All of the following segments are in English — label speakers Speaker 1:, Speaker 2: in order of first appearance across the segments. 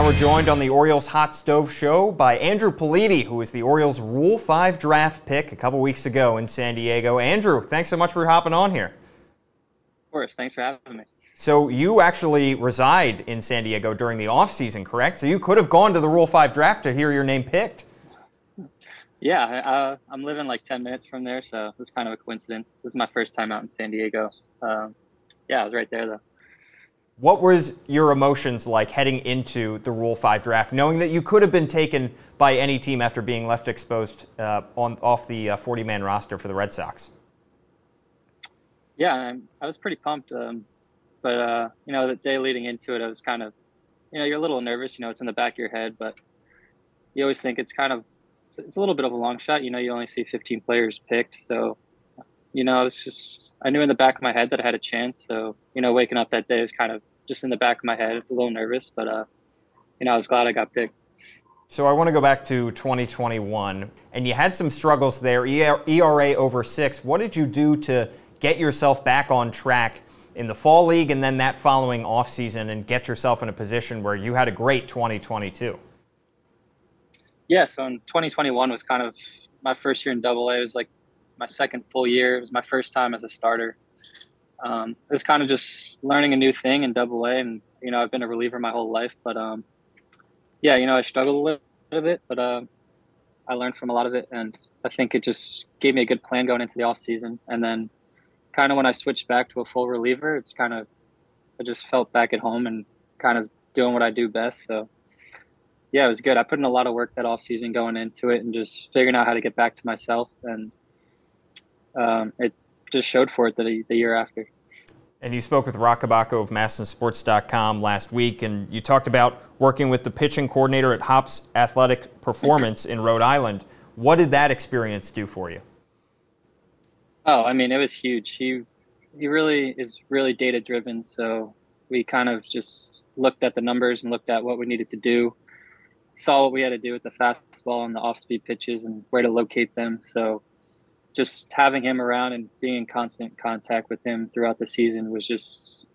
Speaker 1: Now we're joined on the Orioles Hot Stove Show by Andrew Politi, who was the Orioles Rule 5 draft pick a couple weeks ago in San Diego. Andrew, thanks so much for hopping on here.
Speaker 2: Of course, thanks for having me.
Speaker 1: So you actually reside in San Diego during the offseason, correct? So you could have gone to the Rule 5 draft to hear your name picked.
Speaker 2: Yeah, I'm living like 10 minutes from there, so it was kind of a coincidence. This is my first time out in San Diego. Yeah, I was right there, though.
Speaker 1: What was your emotions like heading into the Rule 5 draft, knowing that you could have been taken by any team after being left exposed off the 40-man roster for the Red Sox?
Speaker 2: Yeah, I was pretty pumped, but you know, the day leading into it, I was kind of, you know, you're a little nervous. You know, it's in the back of your head, but you always think it's a little bit of a long shot. You know, you only see 15 players picked, so you know, I knew in the back of my head that I had a chance. So, you know, waking up that day was kind of just in the back of my head. It's a little nervous, but, you know, I was glad I got picked.
Speaker 1: So I want to go back to 2021, and you had some struggles there, ERA over 6. What did you do to get yourself back on track in the fall league and then that following offseason and get yourself in a position where you had a great 2022?
Speaker 2: Yeah, so in 2021 was kind of my first year in Double-A. It was like my second full year. It was my first time as a starter. It was kind of just learning a new thing in Double-A, and you know, I've been a reliever my whole life, but yeah, you know, I struggled a little bit, but I learned from a lot of it, and I think it just gave me a good plan going into the off season. And then kind of when I switched back to a full reliever, I just felt back at home and kind of doing what I do best. So yeah, it was good. I put in a lot of work that off season going into it and just figuring out how to get back to myself, and it just showed for it the year after.
Speaker 1: And you spoke with Rock Kabako of MASNsports.com last week, and you talked about working with the pitching coordinator at Hop's Athletic Performance in Rhode Island. What did that experience do for you?
Speaker 2: Oh, I mean, it was huge. He really is really data driven. So we kind of just looked at the numbers and looked at what we needed to do, saw what we had to do with the fastball and the off-speed pitches and where to locate them. So just having him around and being in constant contact with him throughout the season was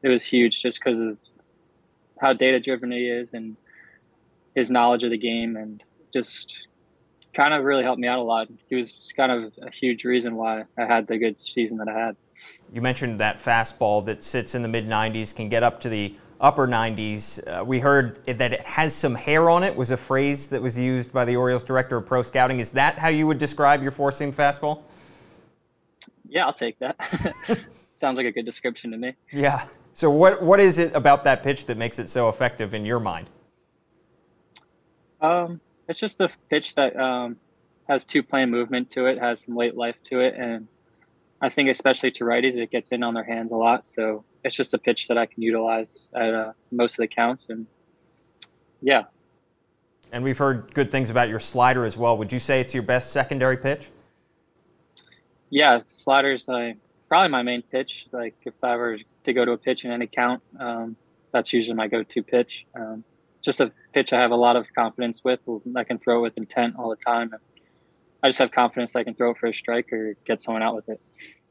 Speaker 2: it was huge, just because of how data driven he is and his knowledge of the game, and just kind of really helped me out a lot. He was kind of a huge reason why I had the good season that I had.
Speaker 1: You mentioned that fastball that sits in the mid-90s, can get up to the upper 90s. We heard that it has some hair on it, was a phrase that was used by the Orioles director of pro scouting. Is that how you would describe your four-seam fastball?
Speaker 2: Yeah, I'll take that. Sounds like a good description to me.
Speaker 1: Yeah. So what is it about that pitch that makes it so effective in your mind?
Speaker 2: It's just a pitch that has two-plane movement to it, has some late life to it, and I think especially to righties, it gets in on their hands a lot. So it's just a pitch that I can utilize at most of the counts, and yeah.
Speaker 1: And we've heard good things about your slider as well. Would you say it's your best secondary pitch?
Speaker 2: Yeah, slider's probably my main pitch. Like if I were to go to a pitch in any count, that's usually my go-to pitch. Just a pitch I have a lot of confidence with. I can throw with intent all the time. I just have confidence I can throw it for a strike or get someone out with it.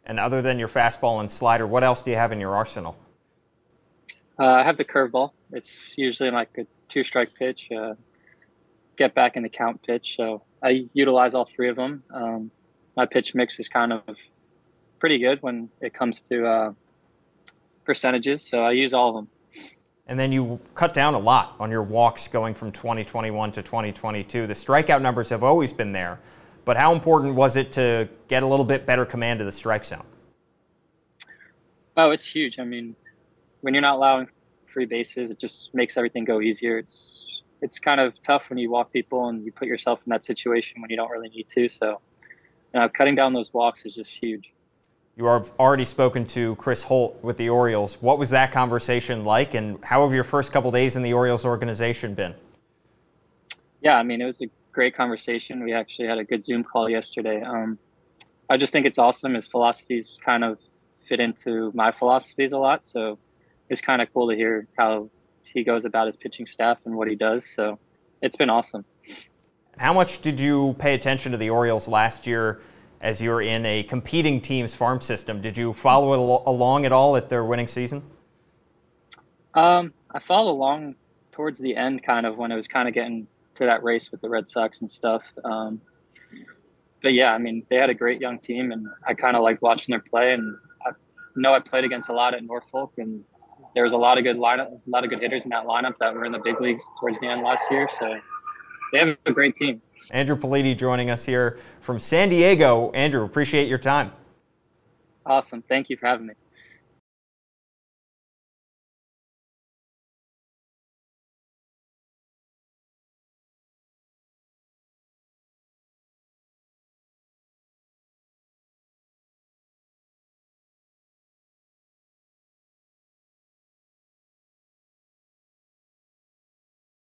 Speaker 1: And other than your fastball and slider, what else do you have in your arsenal?
Speaker 2: I have the curveball. It's usually like a two-strike pitch, get back in the count pitch. So I utilize all three of them. My pitch mix is kind of pretty good when it comes to percentages, so I use all of them.
Speaker 1: And then you cut down a lot on your walks going from 2021 to 2022. The strikeout numbers have always been there, but how important was it to get a little bit better command of the strike zone?
Speaker 2: Oh, it's huge. I mean, when you're not allowing free bases, it just makes everything go easier. It's kind of tough when you walk people and you put yourself in that situation when you don't really need to. So, you know, cutting down those walks is just huge.
Speaker 1: You have already spoken to Chris Holt with the Orioles. What was that conversation like, and how have your first couple days in the Orioles organization been?
Speaker 2: Yeah, I mean, it was a great conversation. We actually had a good Zoom call yesterday. I just think it's awesome. His philosophies kind of fit into my philosophies a lot, so it's kind of cool to hear how he goes about his pitching staff and what he does. So it's been awesome.
Speaker 1: How much did you pay attention to the Orioles last year as you were in a competing team's farm system? Did you follow it along at all at their winning season?
Speaker 2: I followed along towards the end, kind of when it was kind of getting to that race with the Red Sox and stuff. But yeah, I mean, they had a great young team, and I kind of liked watching their play. And I know I played against a lot at Norfolk, and there was a lot of good hitters in that lineup that were in the big leagues towards the end last year. So they have a great team.
Speaker 1: Andrew Politi joining us here from San Diego. Andrew, appreciate your time.
Speaker 2: Awesome. Thank you for having me.